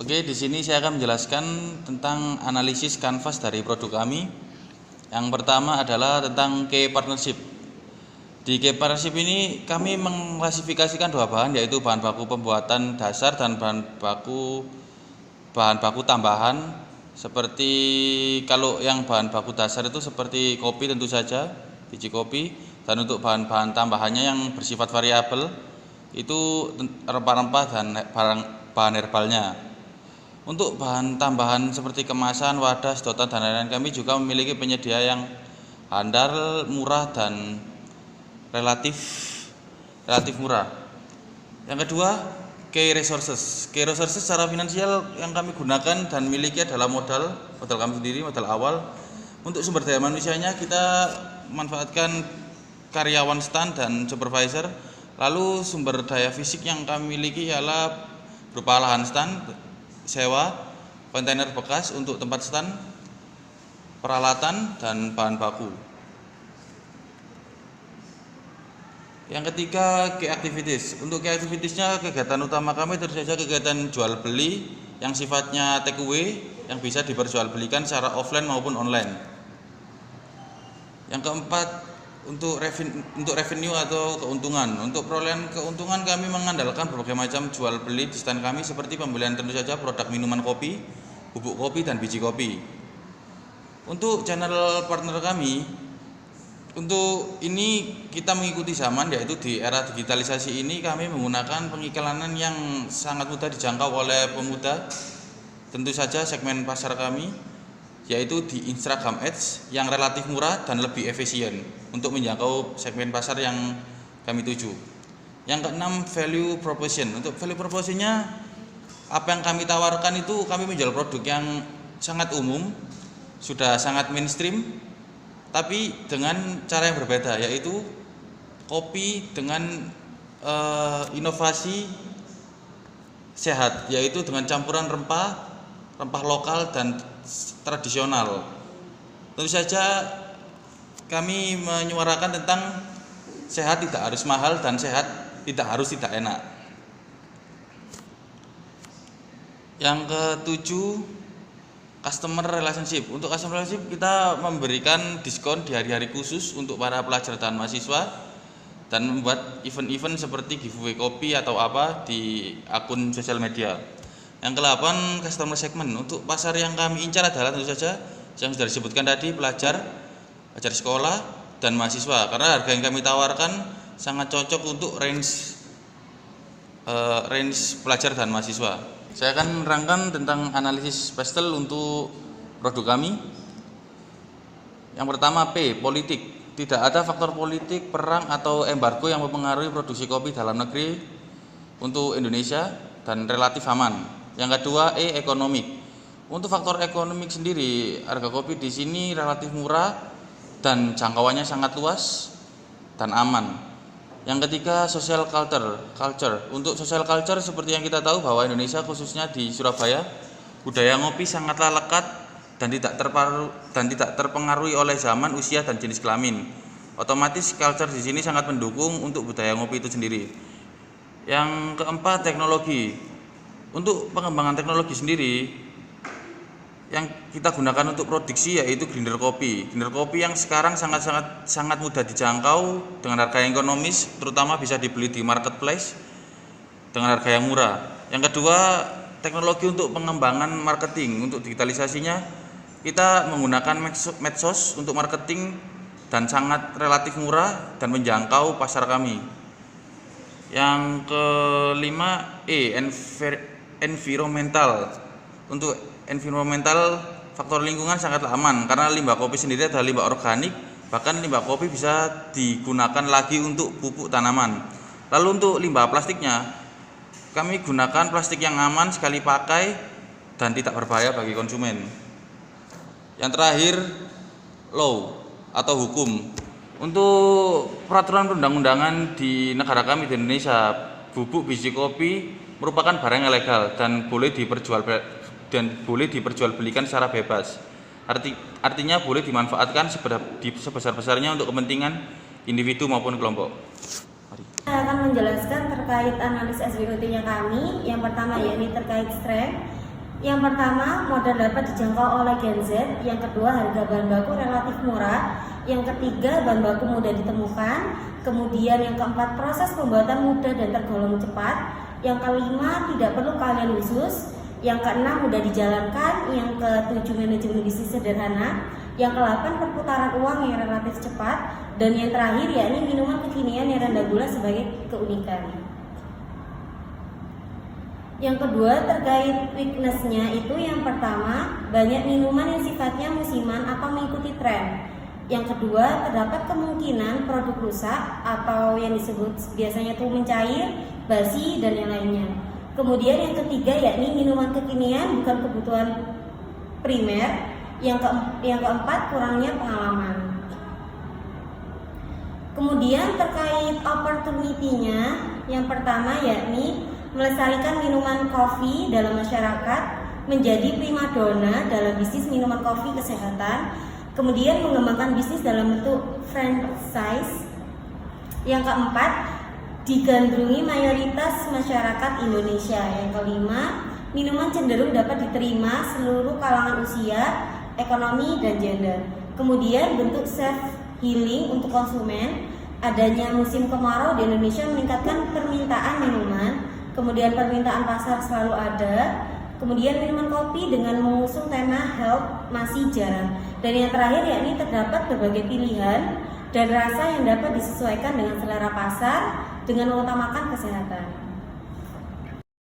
Oke, di sini saya akan menjelaskan tentang analisis kanvas dari produk kami. Yang pertama adalah tentang key partnership. Di key partnership ini kami mengklasifikasikan dua bahan, yaitu bahan baku pembuatan dasar dan bahan baku tambahan. Seperti kalau yang bahan baku dasar itu seperti kopi tentu saja, biji kopi, dan untuk bahan-bahan tambahannya yang bersifat variabel itu rempah-rempah dan bahan herbalnya. Untuk bahan tambahan seperti kemasan, wadah, sedotan, dan lain-lain, kami juga memiliki penyedia yang handal, murah, dan relatif murah. Yang kedua, key resources. Key resources secara finansial yang kami gunakan dan miliki adalah modal kami sendiri, modal awal. Untuk sumber daya manusianya kita memanfaatkan karyawan stand dan supervisor. Lalu sumber daya fisik yang kami miliki ialah berupa lahan stand, sewa, kontainer bekas untuk tempat stand, peralatan, dan bahan baku. Yang ketiga, key activities. Untuk key activitiesnya, kegiatan utama kami tentu saja kegiatan jual beli yang sifatnya take away yang bisa diperjualbelikan secara offline maupun online. Yang keempat, untuk revenue atau keuntungan. Untuk perolehan keuntungan kami mengandalkan berbagai macam jual beli di stand kami, seperti pembelian tentu saja produk minuman kopi, bubuk kopi, dan biji kopi. Untuk channel partner kami, untuk ini kita mengikuti zaman, yaitu di era digitalisasi ini kami menggunakan pengiklanan yang sangat mudah dijangkau oleh pemuda. Tentu saja segmen pasar kami yaitu di Instagram Ads yang relatif murah dan lebih efisien untuk menjangkau segmen pasar yang kami tuju. Yang keenam, value proposition. Untuk value propositionnya, apa yang kami tawarkan itu kami menjual produk yang sangat umum, sudah sangat mainstream, tapi dengan cara yang berbeda, yaitu kopi dengan inovasi sehat, yaitu dengan campuran rempah lokal dan tradisional. Tentu saja kami menyuarakan tentang sehat tidak harus mahal dan sehat tidak harus tidak enak. Yang ketujuh, customer relationship. Untuk customer relationship kita memberikan diskon di hari-hari khusus untuk para pelajar dan mahasiswa, dan membuat event-event seperti giveaway kopi atau apa di akun sosial media. Yang ke-8, customer segment. Untuk pasar yang kami incar adalah tentu saja yang sudah disebutkan tadi, pelajar sekolah, dan mahasiswa, karena harga yang kami tawarkan sangat cocok untuk range pelajar dan mahasiswa. Saya akan menerangkan tentang analisis pastel untuk produk kami. Yang pertama, P, politik. Tidak ada faktor politik, perang, atau embargo yang mempengaruhi produksi kopi dalam negeri untuk Indonesia dan relatif aman. Yang kedua, E, ekonomik. Untuk faktor ekonomik sendiri, harga kopi di sini relatif murah dan jangkauannya sangat luas dan aman. Yang ketiga, social culture. Untuk social culture, seperti yang kita tahu bahwa Indonesia khususnya di Surabaya, budaya ngopi sangatlah lekat dan tidak terpengaruhi oleh zaman, usia, dan jenis kelamin. Otomatis culture di sini sangat mendukung untuk budaya ngopi itu sendiri. Yang keempat, teknologi. Untuk pengembangan teknologi sendiri yang kita gunakan untuk produksi yaitu grinder kopi. Grinder kopi yang sekarang sangat mudah dijangkau dengan harga yang ekonomis, terutama bisa dibeli di marketplace dengan harga yang murah. Yang kedua, teknologi untuk pengembangan marketing. Untuk digitalisasinya kita menggunakan medsos untuk marketing dan sangat relatif murah dan menjangkau pasar kami. Yang kelima, E, environmental. Untuk environmental, faktor lingkungan sangatlah aman karena limbah kopi sendiri adalah limbah organik, bahkan limbah kopi bisa digunakan lagi untuk pupuk tanaman. Lalu untuk limbah plastiknya, kami gunakan plastik yang aman, sekali pakai, dan tidak berbahaya bagi konsumen. Yang terakhir, law atau hukum. Untuk peraturan perundang-undangan di negara kami di Indonesia, bubuk biji kopi merupakan barang yang legal dan boleh diperjualbelikan secara bebas. Artinya boleh dimanfaatkan sebesar-besarnya untuk kepentingan individu maupun kelompok. Saya akan menjelaskan terkait analis SWOT-nya kami. Yang pertama yakni terkait strength. Yang pertama, modal dapat dijangkau oleh Gen Z. Yang kedua, harga bahan baku relatif murah. Yang ketiga, bahan baku mudah ditemukan. Kemudian yang keempat, proses pembuatan mudah dan tergolong cepat. Yang kelima, tidak perlu keahlian khusus. Yang keenam, mudah dijalankan. Yang ketujuh, manajemen bisnis sederhana. Yang ke-8, perputaran uang yang relatif cepat. Dan yang terakhir, yakni minuman kekinian yang rendah gula sebagai keunikan. Yang kedua, terkait weakness-nya itu yang pertama, banyak minuman yang sifatnya musiman atau mengikuti tren. Yang kedua, terdapat kemungkinan produk rusak atau yang disebut biasanya itu mencair, basi, dan yang lainnya. Kemudian yang ketiga, yakni minuman kekinian bukan kebutuhan primer. Yang keempat, kurangnya pengalaman. Kemudian terkait opportunity-nya, yang pertama yakni melestarikan minuman kopi dalam masyarakat, menjadi primadona dalam bisnis minuman kopi kesehatan, kemudian mengembangkan bisnis dalam bentuk franchise. Yang keempat, digandrungi mayoritas masyarakat Indonesia. Yang kelima, minuman cenderung dapat diterima seluruh kalangan usia, ekonomi, dan gender. Kemudian bentuk self healing untuk konsumen, adanya musim kemarau di Indonesia meningkatkan permintaan minuman. Kemudian permintaan pasar selalu ada. Kemudian minuman kopi dengan mengusung tema health masih jarang. Dan yang terakhir yakni terdapat berbagai pilihan dan rasa yang dapat disesuaikan dengan selera pasar dengan mengutamakan kesehatan.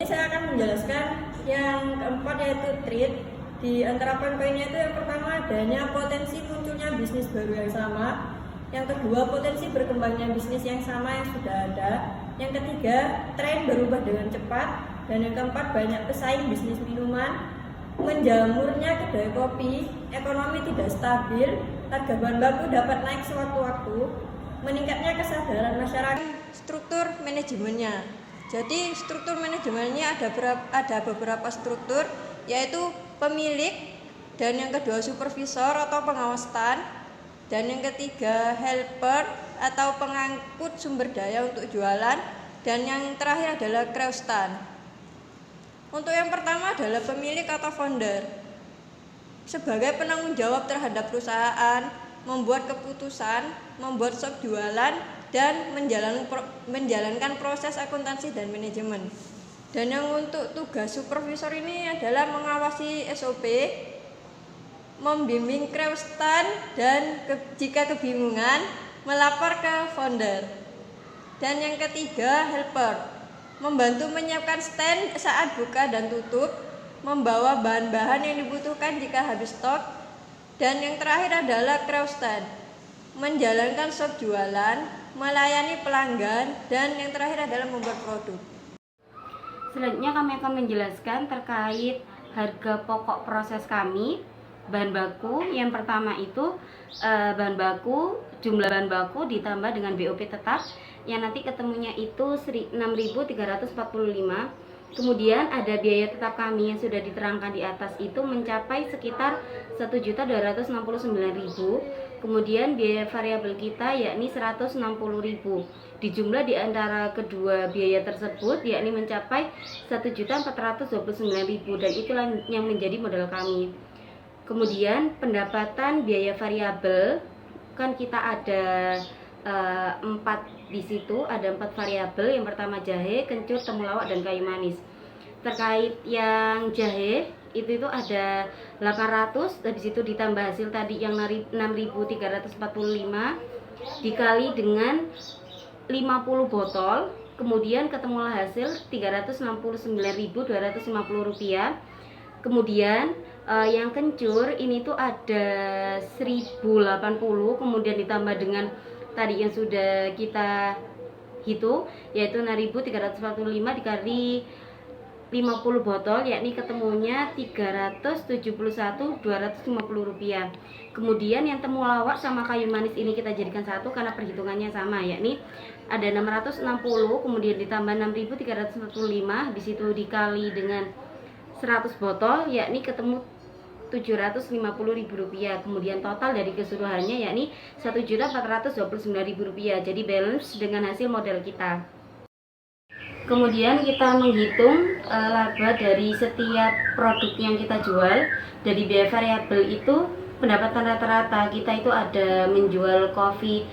Saya akan menjelaskan yang keempat, yaitu treat. Di antara poin-poinnya itu yang pertama, adanya potensi munculnya bisnis baru yang sama. Yang kedua, potensi berkembangnya bisnis yang sama yang sudah ada. Yang ketiga, tren berubah dengan cepat. Dan yang keempat, banyak pesaing bisnis minuman. Menjamurnya kedai kopi, ekonomi tidak stabil, harga bahan baku dapat naik sewaktu-waktu, meningkatnya kesadaran masyarakat. Struktur manajemennya. Jadi struktur manajemennya ada beberapa struktur, yaitu pemilik, dan yang kedua supervisor atau pengawas stand, dan yang ketiga helper atau pengangkut sumber daya untuk jualan, dan yang terakhir adalah crew stand. Untuk yang pertama adalah pemilik atau founder. Sebagai penanggung jawab terhadap perusahaan, membuat keputusan, membuat shop jualan, dan menjalankan proses akuntansi dan manajemen. Dan yang untuk tugas supervisor ini adalah mengawasi SOP, membimbing crew stand, dan jika kebingungan melapor ke founder. Dan yang ketiga, helper, membantu menyiapkan stand saat buka dan tutup, membawa bahan-bahan yang dibutuhkan jika habis stok. Dan yang terakhir adalah crew stand, menjalankan shop jualan, melayani pelanggan, dan yang terakhir adalah membuat produk. Selanjutnya kami akan menjelaskan terkait harga pokok proses kami. Bahan baku yang pertama itu bahan baku, jumlah bahan baku ditambah dengan BOP tetap yang nanti ketemunya itu 6.345. Kemudian ada biaya tetap kami yang sudah diterangkan di atas itu mencapai sekitar 1.269.000. Kemudian biaya variabel kita yakni 160.000. Dijumlah di antara kedua biaya tersebut yakni mencapai 1.429.000, dan itulah yang menjadi modal kami. Kemudian pendapatan biaya variabel kan kita ada 4 di situ, ada 4 variabel. Yang pertama jahe, kencur, temulawak, dan kayu manis. Terkait yang jahe itu ada 800, dan di situ ditambah hasil tadi yang 6.345 dikali dengan 50 botol, kemudian ketemulah hasil 369.250 rupiah. Kemudian yang kencur ini tuh ada 1080, kemudian ditambah dengan tadi yang sudah kita hitung yaitu 6.345 dikali 50 botol, yakni ketemunya 371.250 rupiah. Kemudian yang temulawak sama kayu manis ini kita jadikan satu karena perhitungannya sama, yakni ada 660 kemudian ditambah 6.345, di situ dikali dengan 100 botol, yakni ketemu 750.000 rupiah. Kemudian total dari keseluruhannya yakni 1.429.000 rupiah. Jadi balance dengan hasil modal kita. Kemudian kita menghitung laba dari setiap produk yang kita jual. Dari biaya variabel itu pendapatan rata-rata kita itu ada menjual kopi,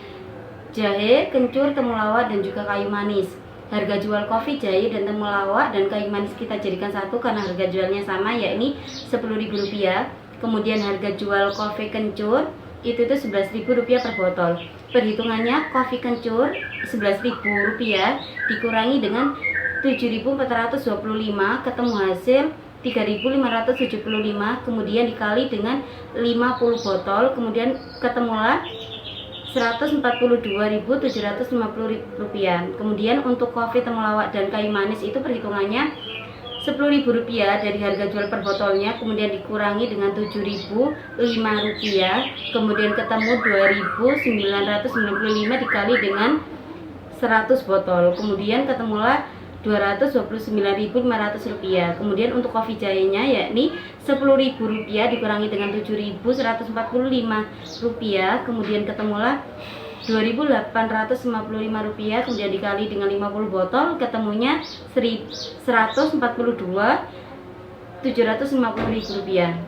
jahe, kencur, temulawak, dan juga kayu manis. Harga jual kopi, jahe, dan temulawak dan kayu manis kita jadikan satu karena harga jualnya sama, yakni Rp10.000. Kemudian harga jual kopi kencur itu Rp11.000 per botol. Perhitungannya kopi kencur Rp11.000 dikurangi dengan 7.425 ketemu hasil 3.575, kemudian dikali dengan 50 botol, kemudian ketemulah Rp142.750. Kemudian untuk kopi, temulawak, dan kayu manis itu perhitungannya Rp10.000 dari harga jual per botolnya, kemudian dikurangi dengan Rp7.005, kemudian ketemu Rp2.995 dikali dengan 100 botol, kemudian ketemulah Rp229.500. Kemudian untuk kopi jahenya yakni Rp10.000 dikurangi dengan Rp7.145, kemudian ketemulah Rp2.855, kemudian dikali dengan 50 botol ketemunya Rp142.750.000.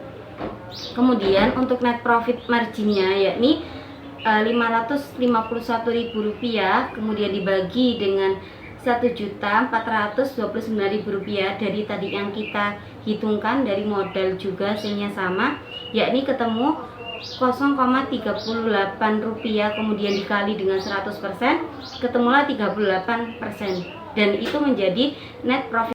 Kemudian untuk net profit marginnya yakni Rp551.000, kemudian dibagi dengan Rp1.429.000 dari tadi yang kita hitungkan dari modal juga hasilnya sama, yakni ketemu Rp0,38, kemudian dikali dengan 100%, ketemulah 38%, dan itu menjadi net profit